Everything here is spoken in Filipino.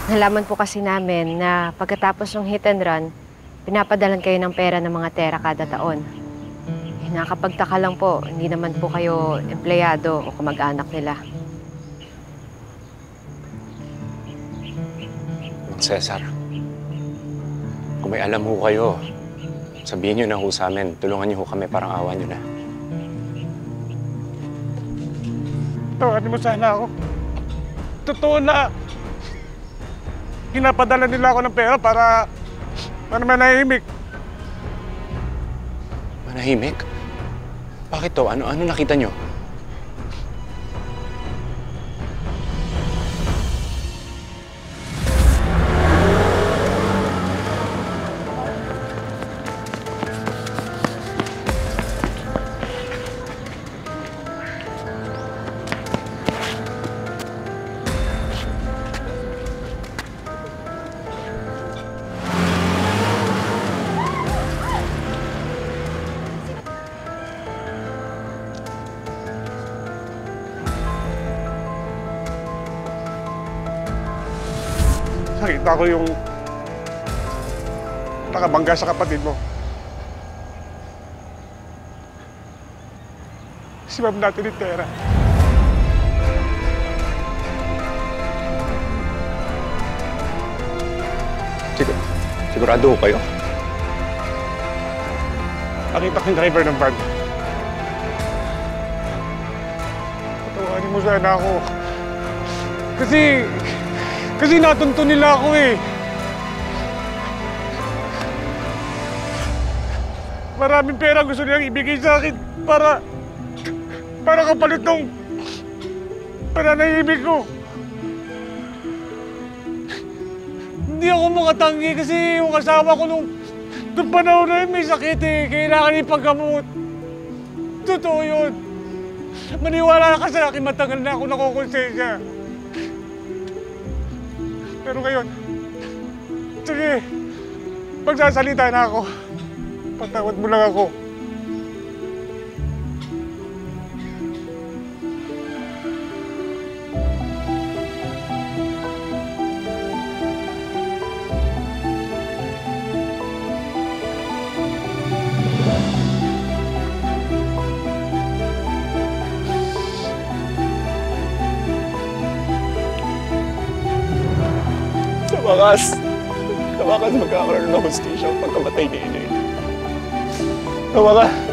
Nalaman po kasi namin na pagkatapos ng hit and run, pinapadalan kayo ng pera ng mga Tera kada taon. Nakapagtaka lang po, hindi naman po kayo empleyado o kamag-anak nila. Cesar, kung may alam ho kayo, sabihin niyo na ho sa amin. Tulungan niyo ho kami, parang awa niyo na. Tawanin mo sana ako. Totoo na pinapadala nila ako ng pera para manahimik. Manahimik? Bakit to? Ano nakita niyo? Nakita ko yung nakabangga sa kapatid mo. Si Ma'am natin ni Tera. Sigurado ho kayo? Nakita ko yung driver ng van. Patawanin mo sana ako. Kasi natunto nila ako eh. Maraming pera gusto nilang ibigay sa akin para kapalit ng pananahimik ko. Hindi ako makatanggi kasi yung asawa ko nung panahon na yun may sakit eh. Kailangan ipaggamot. Totoo yun. Maniwala ka sa akin, matagal na ako nakukonsensya. Pero ngayon, sige, magsasalita na ako. Patawad mo lang ako. Sa wakas magkakaroon ng hostisya ang pagkamatay ni Ine. Sa wakas.